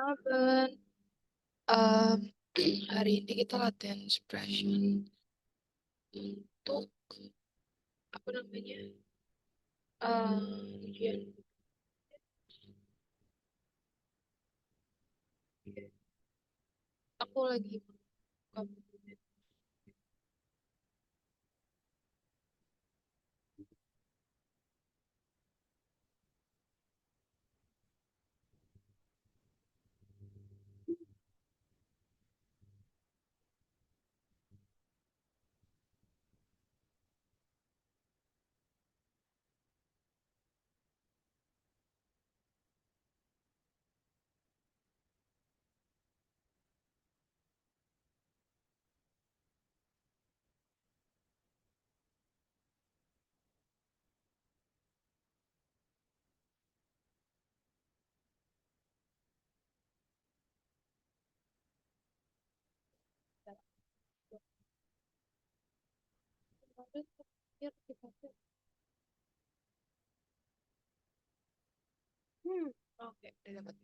Abang, Em, hari ini kita latihan expression untuk apa namanya? Ujian. Aku lagi Oke, udah dapat.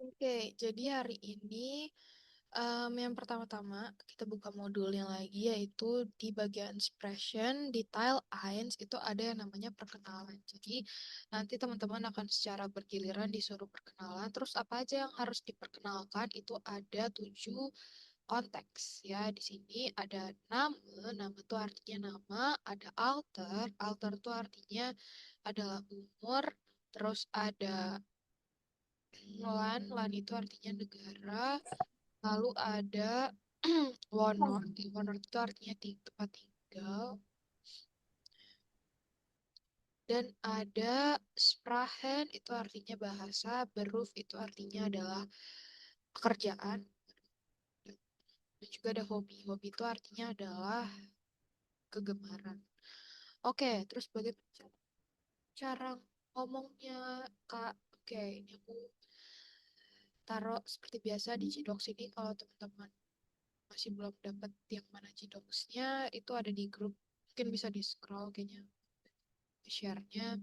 Oke, jadi hari ini yang pertama-tama kita buka modulnya lagi yaitu di bagian expression di tile 1 itu ada yang namanya perkenalan. Jadi nanti teman-teman akan secara bergiliran disuruh perkenalan. Terus apa aja yang harus diperkenalkan itu ada 7 konteks ya. Di sini ada nama itu artinya nama, ada alter itu artinya adalah umur, terus ada lan itu artinya negara, lalu ada wonor itu artinya tempat tinggal, dan ada sprachen itu artinya bahasa, beruf itu artinya adalah pekerjaan, dan juga ada hobi. Hobi itu artinya adalah kegemaran. Oke, terus bagaimana cara ngomongnya, Kak? Oke, ini aku taruh seperti biasa di Cidox ini. Kalau teman-teman masih belum dapat yang mana Cidoxnya, itu ada di grup. Mungkin bisa di scroll kayaknya share-nya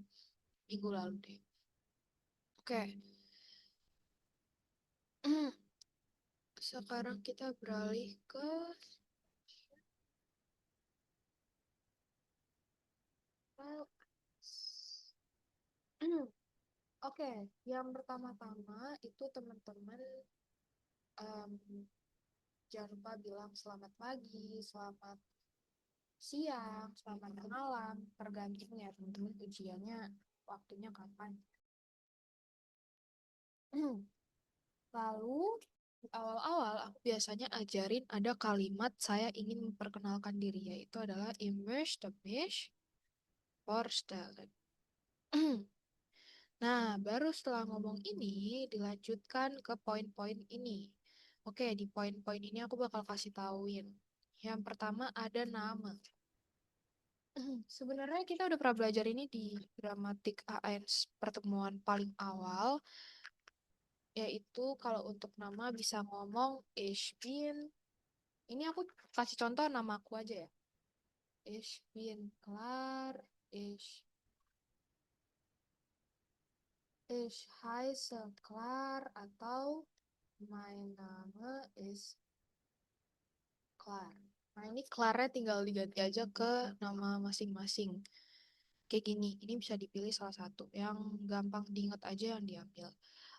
minggu lalu deh. Oke, sekarang kita beralih ke file. Oke, yang pertama-tama itu teman-teman em, jangan lupa bilang selamat pagi, selamat siang, selamat malam, tergantung ya teman-teman ujiannya waktunya kapan. Lalu di awal-awal aku biasanya ajarin ada kalimat saya ingin memperkenalkan diri yaitu adalah immerse the mesh voorstellen. Nah, baru setelah ngomong ini dilanjutkan ke poin-poin ini. Oke, di poin-poin ini aku bakal kasih tauin. Yang pertama ada nama. Sebenarnya kita udah pernah belajar ini di gramatik AN pertemuan paling awal, yaitu kalau untuk nama bisa ngomong ich bin. Ini aku kasih contoh nama aku aja ya. Ich bin Klar, ich heiße Klar, atau mein Name ist Klar. Nah, ini Clarnya tinggal diganti aja ke nama masing-masing. Kayak gini, ini bisa dipilih salah satu. Yang gampang diingat aja yang diambil.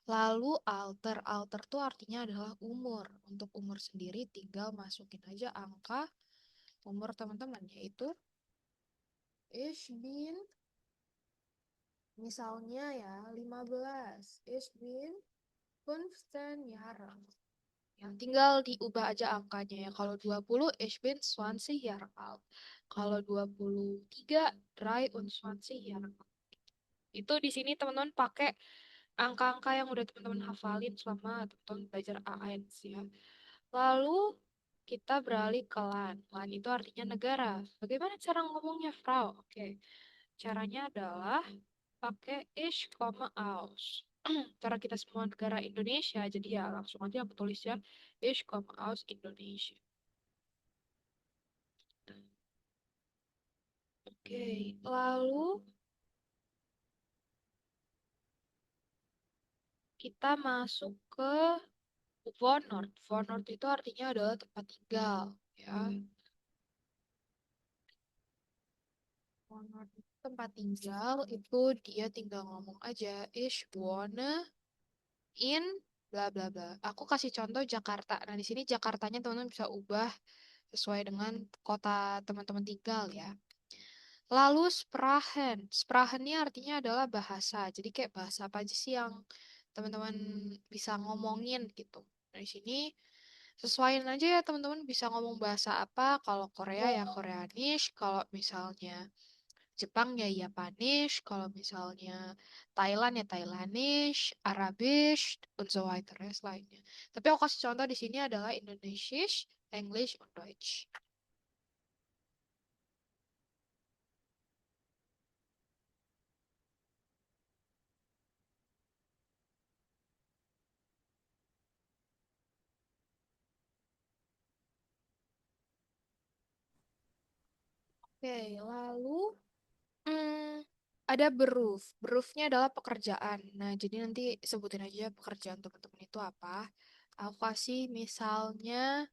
Lalu alter tuh artinya adalah umur. Untuk umur sendiri tinggal masukin aja angka umur teman-teman, yaitu ich bin, misalnya ya 15. Ich bin 15 Jahre. Yang tinggal diubah aja angkanya ya. Kalau 20 ich bin 20 Jahre alt. Kalau 23 23 Jahre alt. Itu di sini teman-teman pakai angka-angka yang udah teman-teman hafalin selama teman-teman belajar AAINS ya. Lalu kita beralih ke LAN. LAN itu artinya negara. Bagaimana cara ngomongnya, Frau? Oke, caranya adalah pakai ich komme aus. Karena kita semua negara Indonesia, jadi ya langsung aja aku tulis ya ich komme aus Indonesia. Oke, lalu kita masuk ke Vonort. Vonort itu artinya adalah tempat tinggal, ya. Vonort itu tempat tinggal, itu dia tinggal ngomong aja, ich wohne in bla bla bla. Aku kasih contoh Jakarta. Nah, di sini Jakartanya teman-teman bisa ubah sesuai dengan kota teman-teman tinggal ya. Lalu Sprachen. Sprachen ini artinya adalah bahasa. Jadi kayak bahasa apa aja sih yang teman-teman bisa ngomongin gitu. Nah, di sini sesuaiin aja ya teman-teman bisa ngomong bahasa apa. Kalau Korea ya Koreanish, kalau misalnya Jepang ya Japanish, kalau misalnya Thailand ya Thailandish, Arabisch, und so weiter ya lainnya. Tapi aku kasih contoh di sini adalah Indonesisch, English, und Deutsch. Oke, lalu Hmm, ada beruf. Berufnya adalah pekerjaan. Nah, jadi nanti sebutin aja pekerjaan teman-teman itu apa. Aku kasih misalnya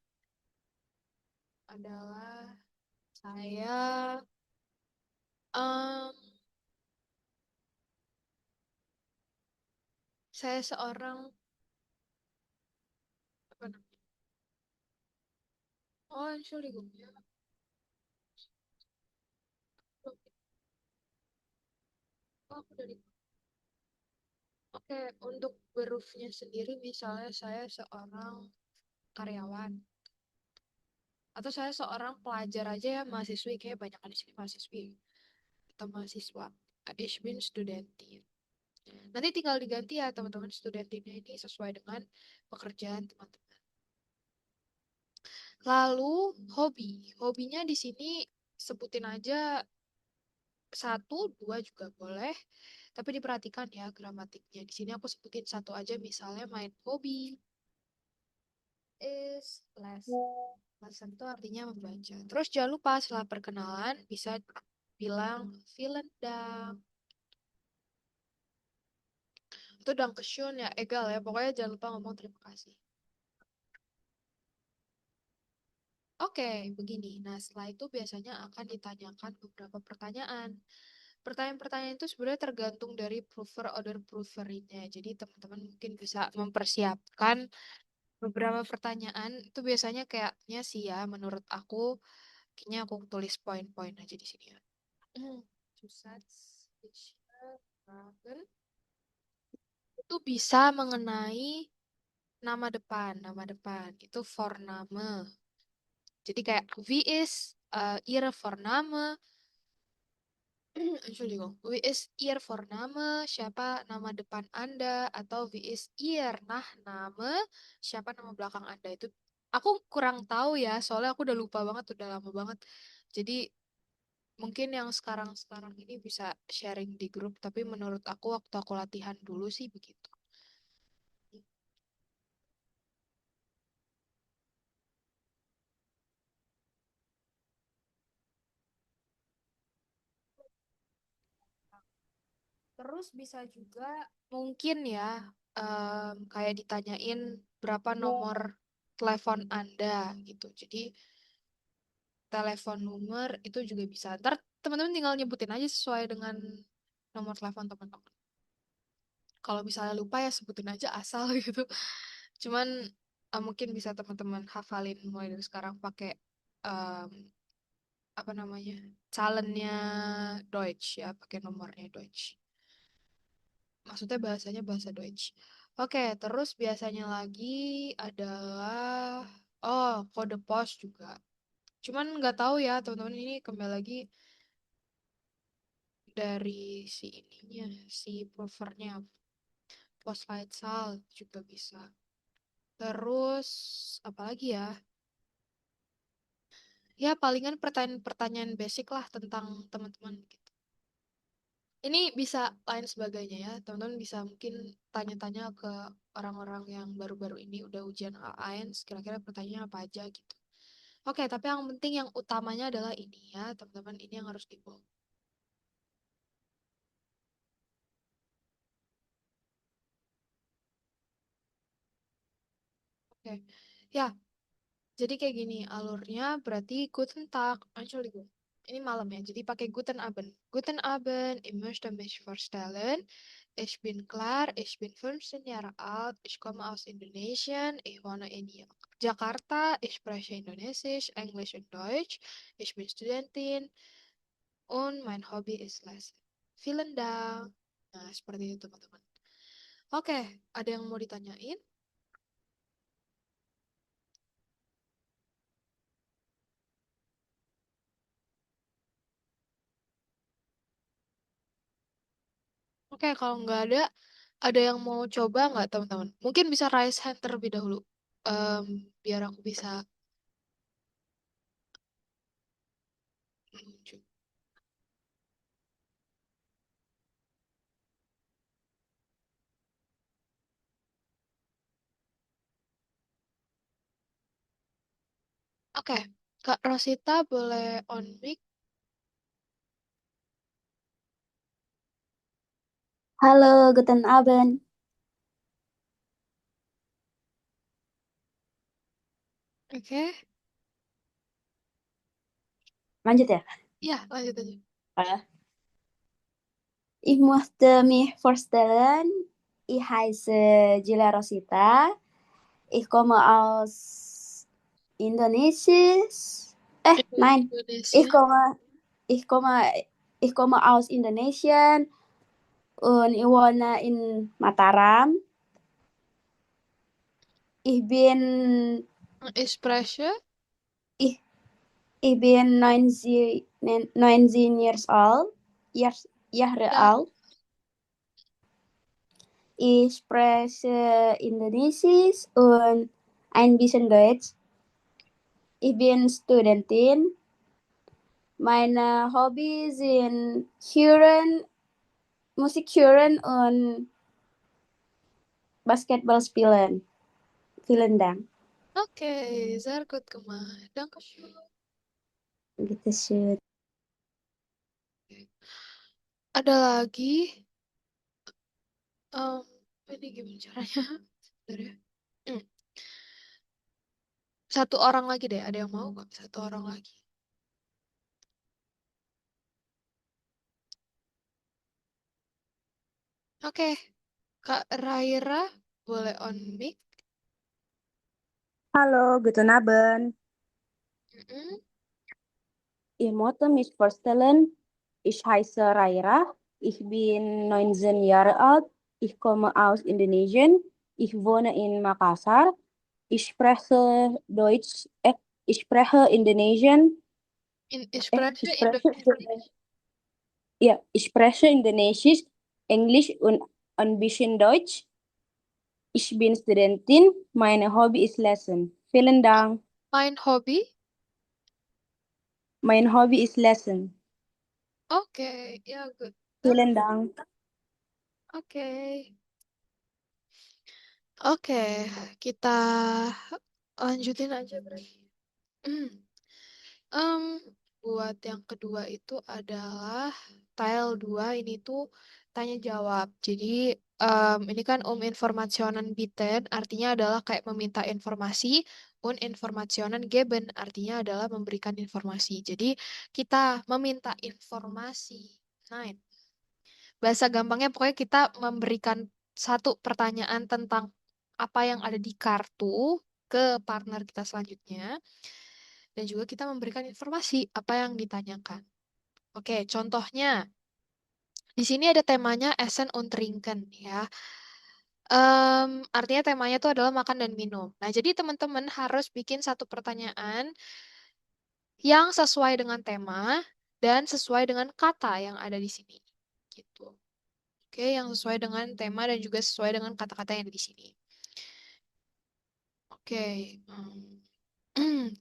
adalah saya em, saya seorang apa namanya? Oh, Entschuldigung. Ya. Oh, aku dari Oke, untuk berufnya sendiri misalnya saya seorang karyawan atau saya seorang pelajar aja ya, mahasiswi kayak banyak di sini mahasiswi atau mahasiswa. Ich bin Studentin. Nanti tinggal diganti ya teman-teman studentinnya ini sesuai dengan pekerjaan teman-teman. Lalu hobi. Hobinya di sini sebutin aja satu, dua juga boleh. Tapi diperhatikan ya gramatiknya. Di sini aku sebutin satu aja misalnya main hobi is lesson. Lesson itu artinya membaca. Terus jangan lupa setelah perkenalan bisa bilang vielen Dank. Itu Dankeschön ya, egal ya. Pokoknya jangan lupa ngomong terima kasih. Oke, begini. Nah, setelah itu biasanya akan ditanyakan beberapa pertanyaan. Pertanyaan-pertanyaan itu sebenarnya tergantung dari prover order proofreadnya. Jadi teman-teman mungkin bisa mempersiapkan beberapa pertanyaan. Itu biasanya kayaknya sih ya, menurut aku, kayaknya aku tulis poin-poin aja di sini ya. Zusatz, Fragen. Itu bisa mengenai nama depan. Nama depan itu Vorname. Jadi kayak wie ist Ihre Vorname? Entschuldigung, wie ist Ihr Vorname? Siapa nama depan Anda? Atau wie ist Ihr Nachname? Siapa nama belakang Anda? Itu aku kurang tahu ya, soalnya aku udah lupa banget, udah lama banget. Jadi mungkin yang sekarang-sekarang ini bisa sharing di grup, tapi menurut aku waktu aku latihan dulu sih begitu. Terus bisa juga mungkin ya kayak ditanyain berapa nomor telepon Anda gitu. Jadi telepon nomor itu juga bisa. Ntar teman-teman tinggal nyebutin aja sesuai dengan nomor telepon teman-teman. Kalau misalnya lupa ya sebutin aja asal gitu. Cuman mungkin bisa teman-teman hafalin mulai dari sekarang pakai em, apa namanya calendnya Deutsch ya, pakai nomornya Deutsch. Maksudnya bahasanya bahasa Deutsch. Oke, terus biasanya lagi adalah kode pos juga. Cuman nggak tahu ya teman-teman ini kembali lagi dari si ininya, si provernya. Postlight juga bisa. Terus apa lagi ya? Ya palingan pertanyaan-pertanyaan basic lah tentang teman-teman gitu. Ini bisa lain sebagainya ya. Teman-teman bisa mungkin tanya-tanya ke orang-orang yang baru-baru ini udah ujian AINS, kira-kira pertanyaan apa aja gitu. Oke, tapi yang penting yang utamanya adalah ini ya, teman-teman, ini yang harus dibawa. Oke. Ya, jadi kayak gini alurnya berarti Guten Tag, actually good. Ini malam ya, jadi pakai Guten Abend. Guten Abend, ich möchte mich vorstellen. Ich bin Klar, ich bin 15 Jahre alt, ich komme aus Indonesien, ich wohne in Jakarta, ich spreche Indonesisch, Englisch und Deutsch, ich bin Studentin und mein Hobby ist Lesen. Vielen Dank. Nah, seperti itu teman-teman. Oke, ada yang mau ditanyain? Oke, kalau nggak ada yang mau coba nggak teman-teman? Mungkin bisa raise hand terlebih dahulu. Em, biar aku bisa menunjuk. Oke, Kak Rosita boleh on mic? Halo, guten Abend. Oke, Lanjut ya? ya lanjut aja. Ich möchte mich vorstellen. Ich heiße Gila Rosita. Ich komme aus Indonesien. Nein. Ich Indonesia. komme, ich komme, ich komme aus Indonesien und ich wohne in Mataram. Ich bin, Espresso. ich, ich bin 19 years old. Jahre Ya, alt. Ich spreche Indonesisch und ein bisschen Deutsch. Ich bin Studentin. Meine Hobbys sind Hören, Musik hören und Basketball spielen. Vielen Dank. oke, sehr gut gemacht. Dankeschön. Gitu sih. Ada lagi, em, ini gimana caranya? Bentar ya. Hmm, Satu orang lagi deh, ada yang mau nggak? Satu orang lagi. Oke, Kak Raira boleh on mic? Hallo, guten Abend. Mm-mm. Ich möchte mich vorstellen, ich heiße Raira, ich bin 19 Jahre alt, ich komme aus Indonesien, ich wohne in Makassar, ich spreche Deutsch, ich spreche Indonesian, Ich spreche ich spreche, Indonesisch. ja, ich spreche Indonesisch, Englisch und ein bisschen Deutsch. Ich bin Studentin, meine Hobby ist Lesen. Vielen Dank. Mein Hobby? Mein Hobby ist Lesen. Oke, ya good. Vielen Dank. Oke. Oke, kita lanjutin aja berarti. Hmm. Em, buat yang kedua itu adalah tile 2 ini tuh tanya jawab. Jadi ini kan Informationen bieten artinya adalah kayak meminta informasi. Informationen geben artinya adalah memberikan informasi. Jadi kita meminta informasi. Nah, bahasa gampangnya pokoknya kita memberikan satu pertanyaan tentang apa yang ada di kartu ke partner kita selanjutnya. Dan juga kita memberikan informasi apa yang ditanyakan. Oke, contohnya di sini ada temanya Essen und Trinken ya. Artinya temanya itu adalah makan dan minum. Nah, jadi teman-teman harus bikin satu pertanyaan yang sesuai dengan tema dan sesuai dengan kata yang ada di sini. Gitu. Oke, yang sesuai dengan tema dan juga sesuai dengan kata-kata yang ada di sini. Oke,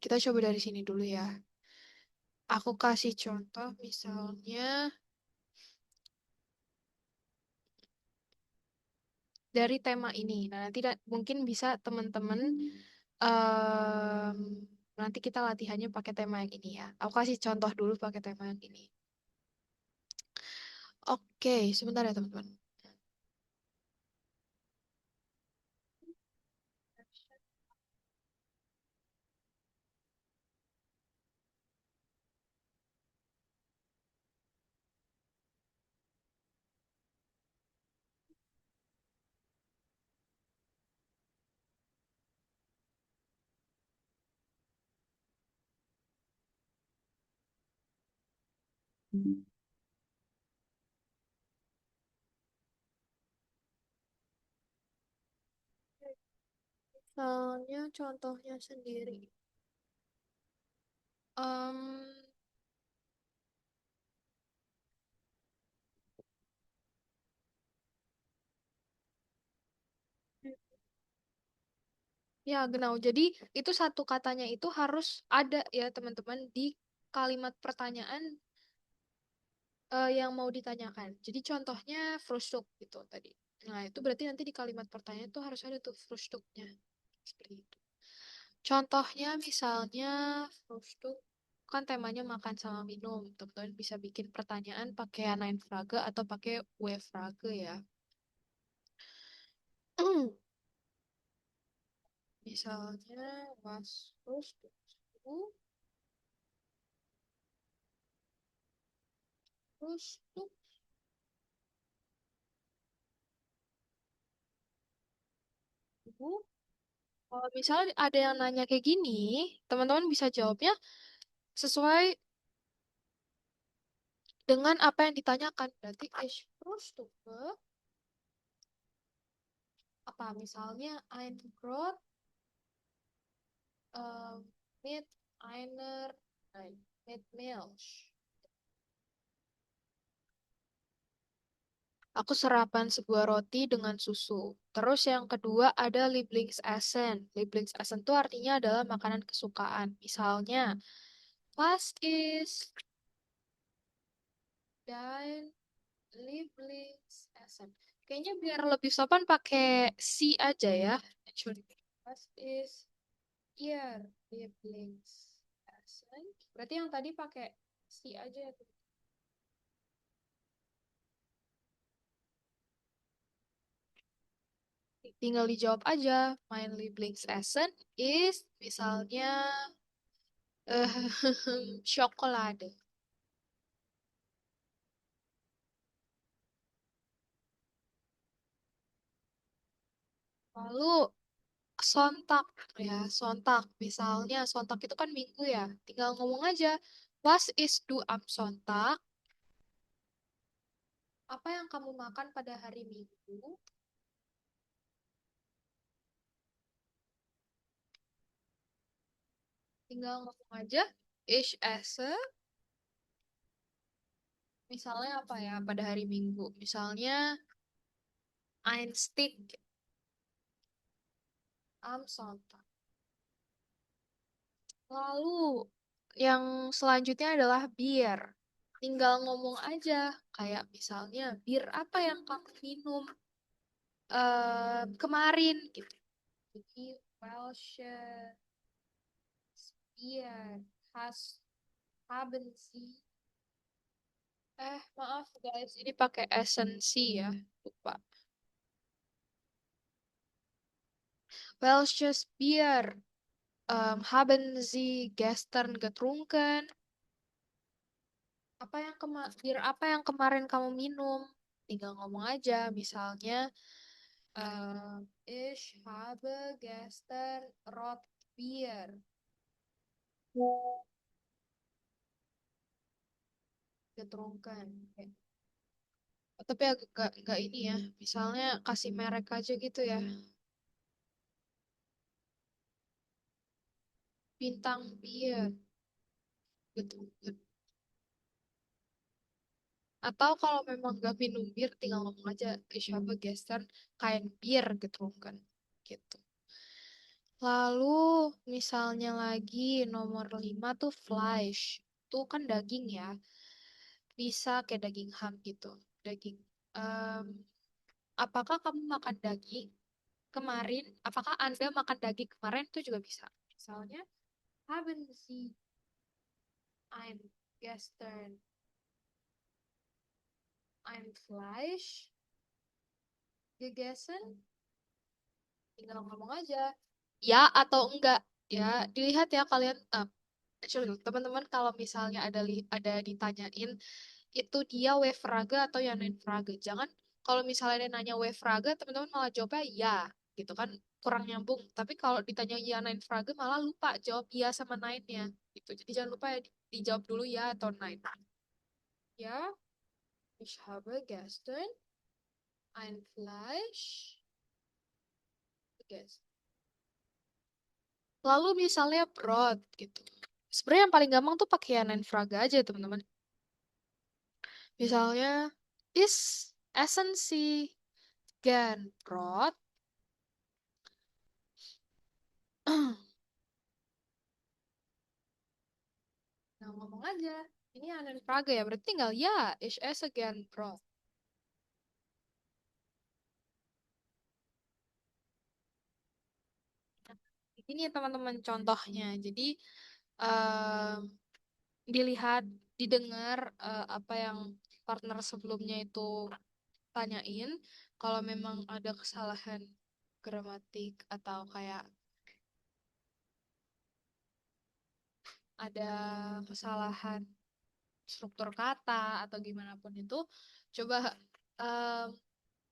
kita coba dari sini dulu ya. Aku kasih contoh misalnya dari tema ini. Nah, nanti mungkin bisa teman-teman em, nanti kita latihannya pakai tema yang ini ya. Aku kasih contoh dulu pakai tema yang ini. Oke, sebentar ya teman-teman. Misalnya contohnya sendiri. Em, ya, genau. Jadi itu satu katanya itu harus ada ya teman-teman di kalimat pertanyaan yang mau ditanyakan. Jadi contohnya Frustuk gitu tadi. Nah, itu berarti nanti di kalimat pertanyaan itu harus ada tuh Frustuknya. Seperti itu. Contohnya misalnya Frustuk kan temanya makan sama minum. Teman-teman bisa bikin pertanyaan pakai Nine Frage atau pakai W Frage ya. Misalnya was Frustuk Frustuk kalau misalnya ada yang nanya kayak gini, teman-teman bisa jawabnya sesuai dengan apa yang ditanyakan. Berarti ich versuche apa misalnya ein Brot mit einer nein, mit Milch. Aku sarapan sebuah roti dengan susu. Terus yang kedua ada Lieblingsessen. Lieblingsessen itu artinya adalah makanan kesukaan. Misalnya, was ist dein Lieblingsessen? Kayaknya biar lebih sopan pakai si aja ya. Entschuldigung. Was ist Ihr Lieblingsessen? Berarti yang tadi pakai si aja ya. Tinggal dijawab aja. Mein Lieblingsessen is misalnya eh Schokolade. Lalu sontak ya, sontak. Misalnya sontak itu kan minggu ya. Tinggal ngomong aja. Was ist du am Sonntag? Apa yang kamu makan pada hari Minggu? Tinggal ngomong aja. Ich esse. Misalnya apa ya pada hari Minggu? Misalnya ein Steak am Sonntag. Lalu yang selanjutnya adalah bir. Tinggal ngomong aja. Kayak misalnya bir apa yang kamu minum kemarin gitu. Jadi welche Bier has haben Sie? Maaf guys, ini pakai esensi ya. Lupa. Welches Bier haben Sie gestern getrunken? Bir apa yang kemarin kamu minum? Tinggal ngomong aja, misalnya ich habe gestern Rotbier getrunken. Tapi agak ini ya, misalnya kasih merek aja gitu ya, bintang bir gitu. Atau kalau memang gak minum bir, tinggal ngomong aja, ich habe gestern kein Bier getrunken gitu. Lalu misalnya lagi nomor 5 tuh Fleisch. Itu kan daging ya. Bisa kayak daging ham gitu. Daging. Em, apakah kamu makan daging kemarin? Apakah Anda makan daging kemarin? Itu juga bisa. Misalnya, haben Sie ein gestern ein Fleisch gegessen? Tinggal ngomong aja. Ya atau enggak. Ya, dilihat ya kalian. Sorry, teman-teman kalau misalnya ada ditanyain itu dia Wefraga atau Frage. Jangan kalau misalnya dia nanya Wefraga, teman-teman malah jawabnya ya, gitu kan kurang nyambung. Tapi kalau ditanya ya Frage malah lupa jawab ya sama Nine-nya, gitu. Jadi jangan lupa ya dijawab dulu ya atau Nine. Ja, ich habe gestern ein Fleisch gegessen. Lalu misalnya Brot gitu. Sebenarnya yang paling gampang tuh pakai Frage aja teman-teman. Misalnya is essen Sie gern Brot? Nah, ngomong aja. Ini Frage ya, berarti tinggal ya, ich esse gern Brot. Ini ya teman-teman contohnya. Jadi em, dilihat, didengar apa yang partner sebelumnya itu tanyain. Kalau memang ada kesalahan gramatik atau kayak ada kesalahan struktur kata atau gimana pun itu, coba em,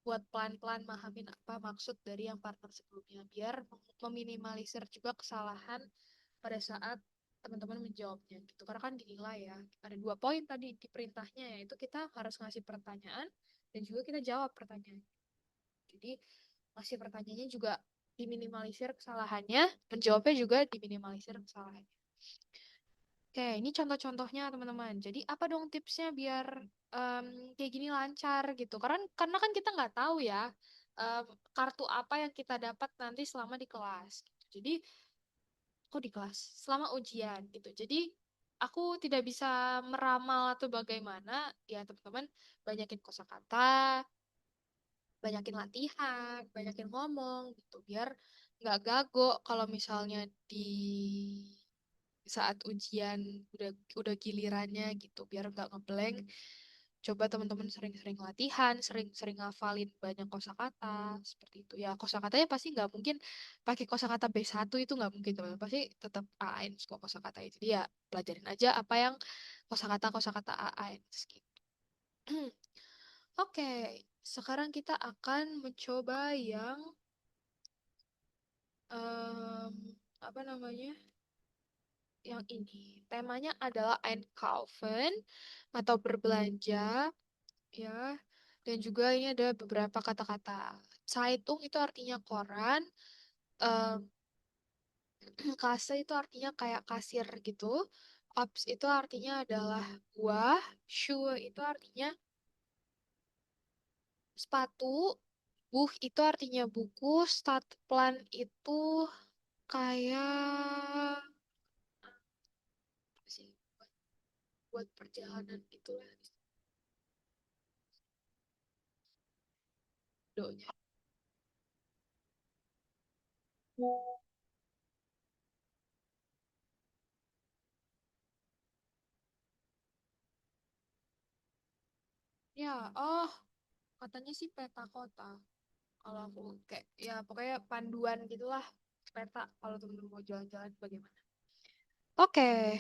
buat pelan-pelan mahamin apa maksud dari yang partner sebelumnya biar meminimalisir juga kesalahan pada saat teman-teman menjawabnya gitu. Karena kan dinilai ya. Ada 2 poin tadi di perintahnya, yaitu kita harus ngasih pertanyaan dan juga kita jawab pertanyaan. Jadi ngasih pertanyaannya juga diminimalisir kesalahannya, menjawabnya juga diminimalisir kesalahannya. Oke, ini contoh-contohnya teman-teman. Jadi apa dong tipsnya biar em, kayak gini lancar gitu? Karena kan kita nggak tahu ya em, kartu apa yang kita dapat nanti selama di kelas. Jadi aku di kelas selama ujian gitu. Jadi aku tidak bisa meramal atau bagaimana. Ya teman-teman, banyakin kosakata, banyakin latihan, banyakin ngomong gitu biar nggak gago kalau misalnya di saat ujian udah udah gilirannya gitu biar nggak ngeblank. Coba teman-teman sering-sering latihan, sering-sering ngafalin banyak kosakata seperti itu. Ya kosakatanya pasti nggak mungkin pakai kosakata B1 itu nggak mungkin teman. Pasti tetap AAIN kok kosakata itu. Jadi ya pelajarin aja apa yang kosakata-kosakata AAIN gitu. Oke, sekarang kita akan mencoba yang em, apa namanya? Yang ini. Temanya adalah einkaufen atau berbelanja ya. Dan juga ini ada beberapa kata-kata. Zeitung itu artinya koran, em, Kase itu artinya kayak kasir gitu. Ops itu artinya adalah buah, Schuhe itu artinya sepatu, buh itu artinya buku, Stadplan itu kayak apa sih? Buat perjalanan gitu lah. Doanya. Ya, oh, katanya sih peta kota. Kalau aku kayak ya pokoknya panduan gitulah peta kalau temen mau jalan-jalan bagaimana. Oke,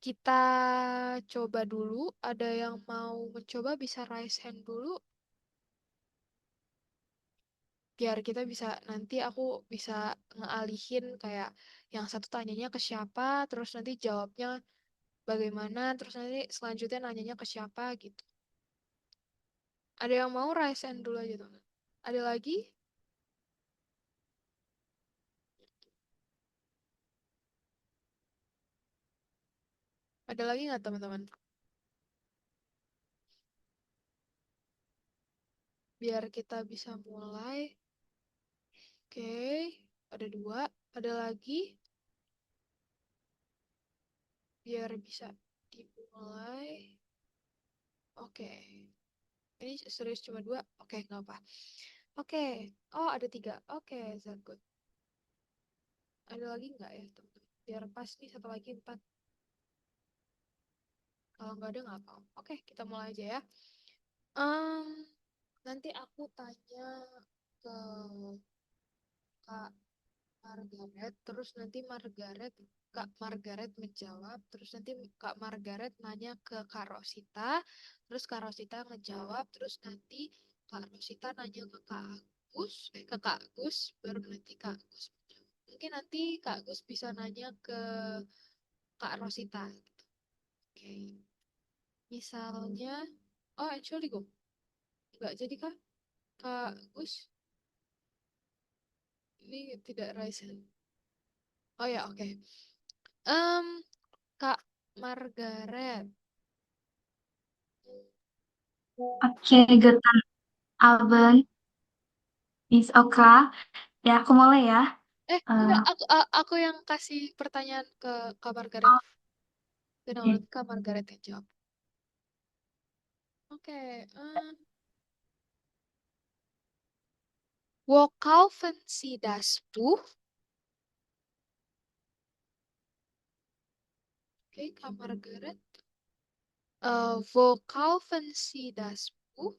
kita coba dulu. Ada yang mau mencoba bisa raise hand dulu biar kita bisa nanti aku bisa ngealihin kayak yang satu tanyanya ke siapa, terus nanti jawabnya bagaimana, terus nanti selanjutnya nanyanya ke siapa gitu. Ada yang mau raise hand dulu aja teman. Ada lagi? Ada lagi nggak teman-teman? Biar kita bisa mulai. Oke, ada 2. Ada lagi biar bisa dimulai. Oke, ini serius cuma 2. Oke, nggak apa. Oke, oh ada 3. Oke, that good. Ada lagi nggak ya teman-teman? Biar pas nih satu lagi 4. Kalau nggak ada nggak apa. Oke, kita mulai aja ya. Em, nanti aku tanya ke Kak Margaret, terus nanti Kak Margaret menjawab, terus nanti Kak Margaret nanya ke Kak Rosita, terus Kak Rosita ngejawab, terus nanti Kak Rosita nanya ke Kak Agus, baru nanti Kak Agus menjawab. Mungkin nanti Kak Agus bisa nanya ke Kak Rosita. Gitu. Oke. Misalnya, oh Entschuldigung, nggak jadi kah? Kak Gus, ini tidak raise hand. Oh ya, oke. Em, Kak Margaret. Oke, guten Abend, Miss Oka. Ya, aku mulai ya. Enggak, Eh, aku yang kasih pertanyaan ke Kak Margaret. Kenapa oke. nanti Kak Margaret yang jawab? Oke, wo kaufen Sie das Buch? Oke, Kak Margaret. Wo kaufen Sie das Buch?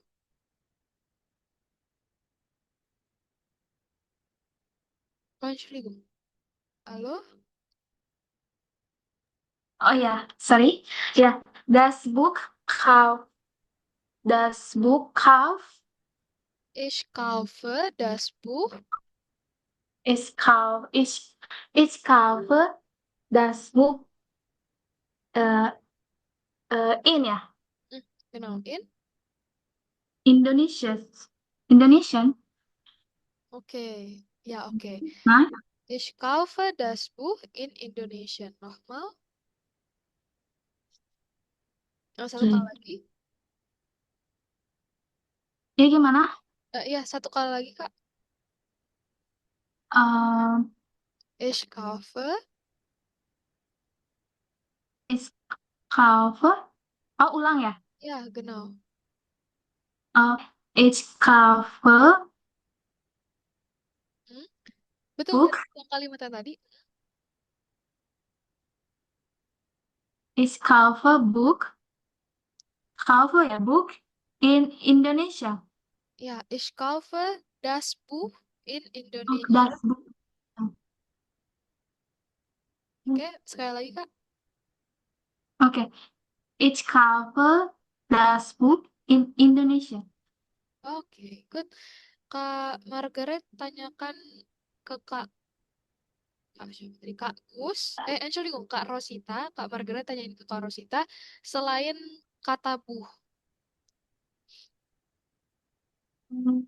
Oh, Entschuldigung. Halo? Oh ya, sorry. Ya, das Buch kauf, Ich kaufe das Buch. ich kaufe das Buch äh, in ya, Hm, genau, in? Indonesia, Indonesian. Oke, ya oke. Nah, Ich kaufe das Buch in Indonesia. Nochmal. Oh, satu kali oke. lagi. Ya gimana? Iya, satu kali lagi, Kak. Eh, Ich kaufe. ich kaufe. Oh, ulang ya. Ya, genau. Eh, ich kaufe Hmm? Betul kan Buch. yang kalimat yang tadi? Ich kaufe Buch. Kaufe ya, Buch in Indonesia. Ya, ich kaufe das Buch in Oh, Indonesia. das Buch. Oke, sekali lagi, Kak. Oke, ich kaufe das Buch in Indonesia. Oke, good. Kak Margaret tanyakan ke siapa tadi? Kak Gus. Entschuldigung, Kak Rosita. Kak Margaret tanyain ke Kak Rosita. Selain kata buh. Hmm,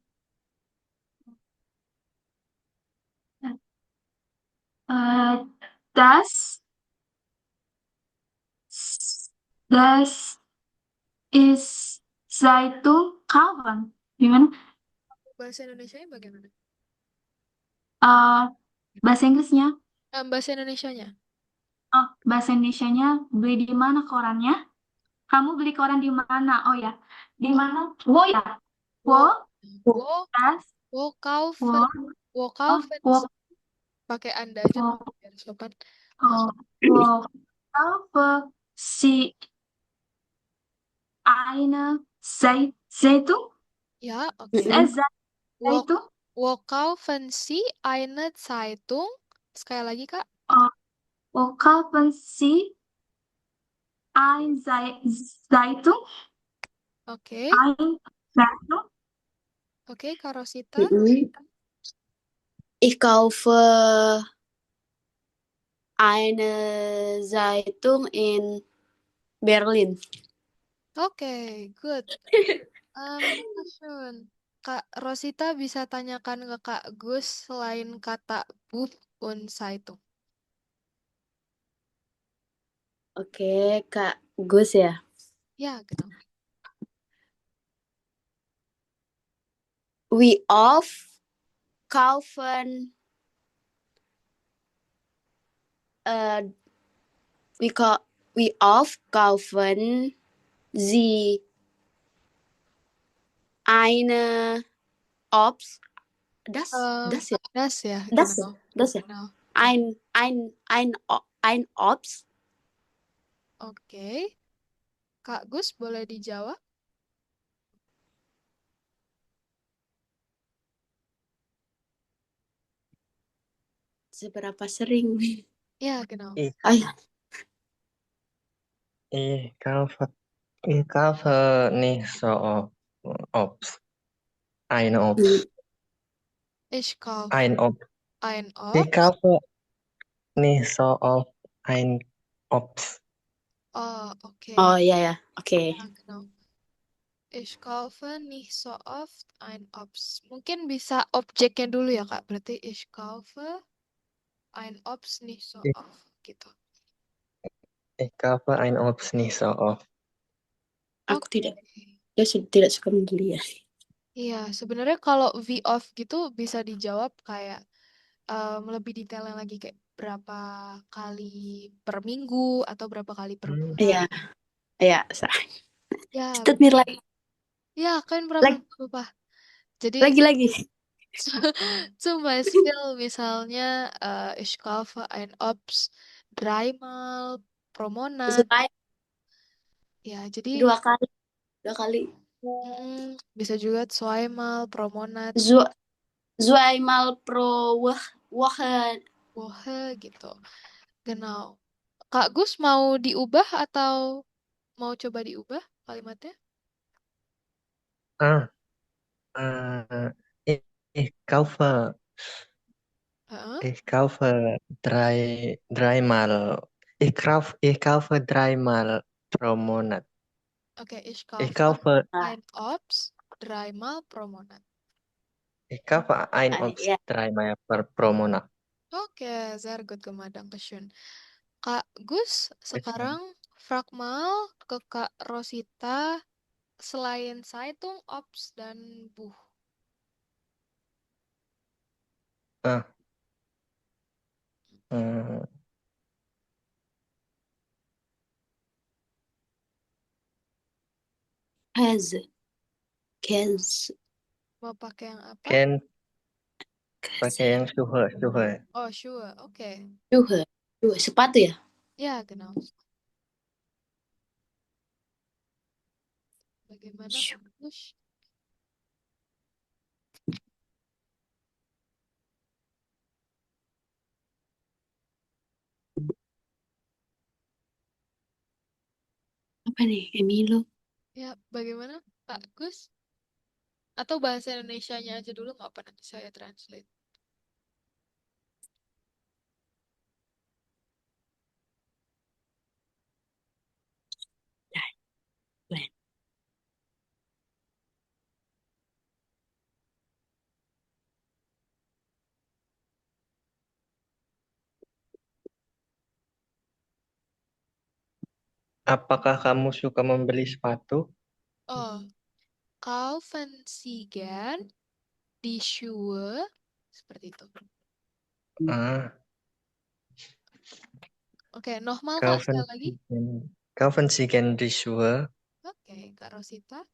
eh, das, das is Zeitung kawan. Gimana? Bahasa Indonesianya bagaimana? Eh, bahasa Inggrisnya. Bahasa Indonesianya. Oh, bahasa Indonesianya beli di mana korannya? Kamu beli koran di mana? Oh ya, di Oh, mana? Wo ya, wo, wo, wo, das, wo kaufen, wo, wo oh, kaufen. wo, Pakai anda aja wo, dong, biar sopan. oh, wo, kaufe si eine Zeitung? Ya, oke. Wo, Zeitung? wo kaufen Sie eine Zeitung? Sekali lagi, Kak. Oh, wo kaufen Sie ein Zeitung? Oke. Ein Zeitung? Oke, Kak Rosita. Ich kaufe eine Zeitung in Berlin. Oke, good. Dankeschön. Kak Rosita bisa tanyakan ke Kak Gus selain kata Buch und Zeitung. Oke, Kak Gus ya. Ya, genau. We oft kaufen äh, we oft kaufen sie eine Obst. Das ja. Das ya, Das genau. Das ja. Genau. Ein Obst. Oke. Kak Gus boleh dijawab? Seberapa sering? Ya, genau. Ich, Oh ja. ich kaufe nicht so oft Obst. Ein Obst. Ich kaufe Ein Obst. ein Ich Obst. kaufe nicht so oft ein Obst. Oh, oke. Oh iya ya, oke. Ja, genau. Ich kaufe nicht so oft ein Obst. Mungkin bisa objeknya dulu ya, Kak. Berarti ich kaufe ein Obst nicht so Ich, oft gitu. ich kaufe ein Obst nicht so oft. Aku Oke. tidak suka membeli ya. Iya, sebenarnya kalau V off gitu bisa dijawab kayak lebih detailnya lagi kayak berapa kali per minggu atau berapa kali per Hmm. Iya, bulan. iya. Ya, Stut mir lagi, ya, kein Problem, lagi, apa. Jadi lagi. zum Beispiel misalnya ich kaufe ein Obst dreimal pro Monat. Supaya Ya, jadi dua kali. bisa juga zweimal pro Monat, Zweimal pro Woche. Woche gitu. Genau. Kak Gus mau diubah atau mau coba diubah kalimatnya? Ah, äh, ich kaufe, Heeh. ich kaufe dreimal. Ich kaufe dreimal pro Monat. Oke, ich Ich kaufe kaufe, ein Obst dreimal pro Monat. ich kaufe ein Obst Ya, dreimal pro Monat. Oke, sehr gut gemacht, Dankeschön. Kak Gus, Bitte. sekarang frag mal ke Kak Rosita selain Zeitung, Obst, dan Buch. Ah, hmm, Käse. Mau pakai yang apa? Ken pakai yang suhe. Oh, sure. Oke. Schuhe. Sepatu ya? Ya, genau. Bagaimana, Kak Gus? Apa nih, Emilo? Ya, bagaimana, Kak Gus? Atau bahasa Indonesianya aja dulu, nggak apa nanti saya translate. Apakah kamu suka membeli sepatu? Oh, kaufen Sie gern die Schuhe? Seperti itu. Ah, Oke, nochmal Kak, sekali lagi. kaufen Sie gern die Schuhe? Oke, Kak Rosita.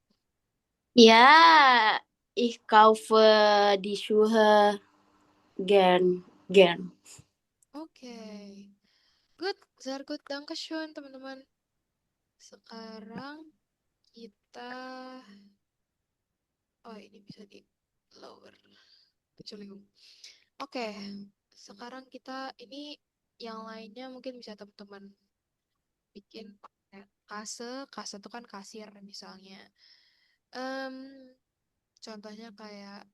Ya, ich kaufe die Schuhe gern. Oke. Good, sehr good. Dankeschön, teman-teman. Sekarang kita... Oh, ini bisa di lower. Entschuldigung. Oke, sekarang kita ini yang lainnya mungkin bisa teman-teman bikin kase. Kase itu kan kasir misalnya. Em, contohnya kayak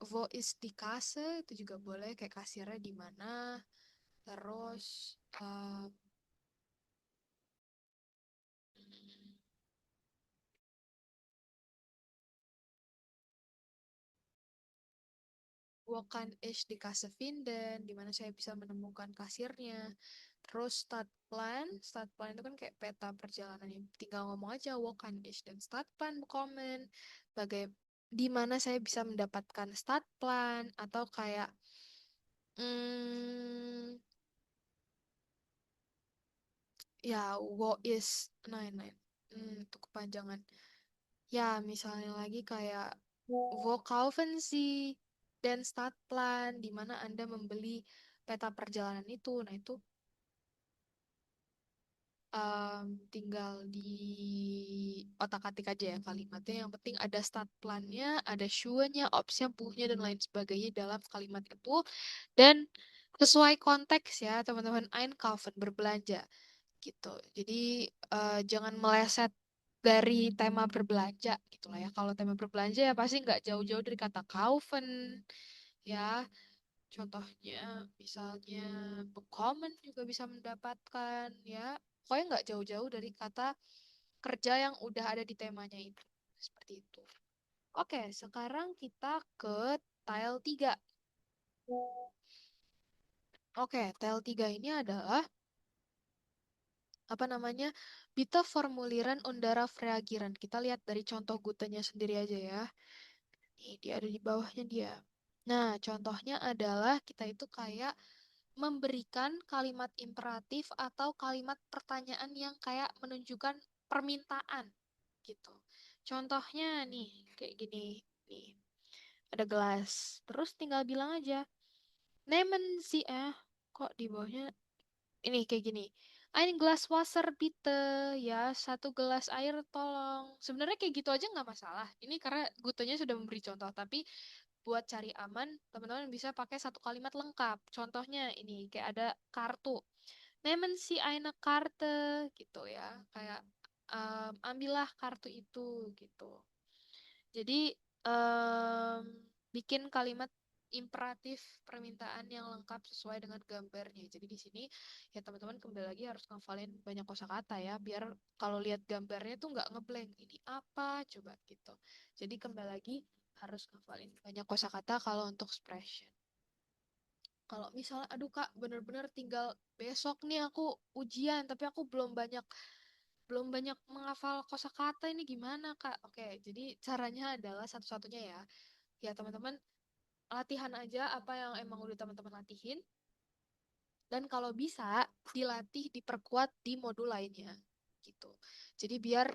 wo is di kase itu juga boleh kayak kasirnya di mana. Terus wo kan ich die Kasse finden, di mana saya bisa menemukan kasirnya. Terus start plan itu kan kayak peta perjalanan yang tinggal ngomong aja wo kan ich dan start plan komen di mana saya bisa mendapatkan start plan atau kayak hmm, ya wo is itu kepanjangan. Ya, misalnya lagi kayak wo kaufen Sie dan start plan di mana Anda membeli peta perjalanan itu. Nah, itu tinggal di otak-atik aja ya kalimatnya. Yang penting ada start plannya, ada sure-nya, ops-nya, buh-nya, dan lain sebagainya dalam kalimat itu. Dan sesuai konteks ya, teman-teman. Einkaufen, berbelanja. Gitu. Jadi, jangan meleset dari tema berbelanja gitu lah ya. Kalau tema berbelanja ya pasti nggak jauh-jauh dari kata kaufen ya. Contohnya, misalnya bekommen juga bisa mendapatkan ya. Pokoknya nggak jauh-jauh dari kata kerja yang udah ada di temanya itu. Seperti itu. Oke, sekarang kita ke tile 3. Oke, tile 3 ini adalah apa namanya? Bitte formulieren undara reagieren. Kita lihat dari contoh gutenya sendiri aja ya. Nih, dia ada di bawahnya dia. Nah, contohnya adalah kita itu kayak memberikan kalimat imperatif atau kalimat pertanyaan yang kayak menunjukkan permintaan gitu. Contohnya nih, kayak gini. Nih, ada gelas. Terus tinggal bilang aja, nehmen Sie kok di bawahnya ini kayak gini. Ein Glas Wasser bitte, ya, satu gelas air tolong. Sebenarnya kayak gitu aja nggak masalah. Ini karena Gutenya sudah memberi contoh, tapi buat cari aman, teman-teman bisa pakai satu kalimat lengkap. Contohnya ini kayak ada kartu. Nehmen Sie eine Karte gitu ya. Kayak ambillah kartu itu gitu. Jadi em, bikin kalimat imperatif permintaan yang lengkap sesuai dengan gambarnya. Jadi di sini ya teman-teman kembali lagi harus ngafalin banyak kosakata ya, biar kalau lihat gambarnya tuh nggak ngeblank. Ini apa coba gitu. Jadi kembali lagi harus ngafalin banyak kosakata kalau untuk expression. Kalau misalnya, aduh Kak, bener-bener tinggal besok nih aku ujian, tapi aku belum banyak menghafal kosakata ini gimana Kak? Oke, jadi caranya adalah satu-satunya ya. Ya teman-teman latihan aja apa yang emang udah teman-teman latihin. Dan kalau bisa dilatih diperkuat di modul lainnya gitu. Jadi biar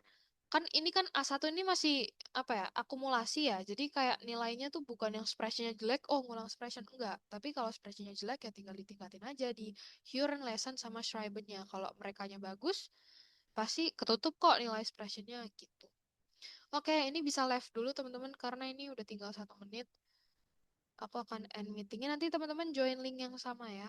kan ini kan A1 ini masih apa ya akumulasi ya. Jadi kayak nilainya tuh bukan yang expressionnya jelek, oh ngulang expression enggak. Tapi kalau expressionnya jelek ya tinggal ditingkatin aja di Huron lesson sama Schreibennya. Kalau merekanya bagus pasti ketutup kok nilai expressionnya gitu. Oke, ini bisa live dulu teman-teman karena ini udah tinggal 1 menit. Aku akan end meetingnya. Nanti teman-teman join link yang sama ya.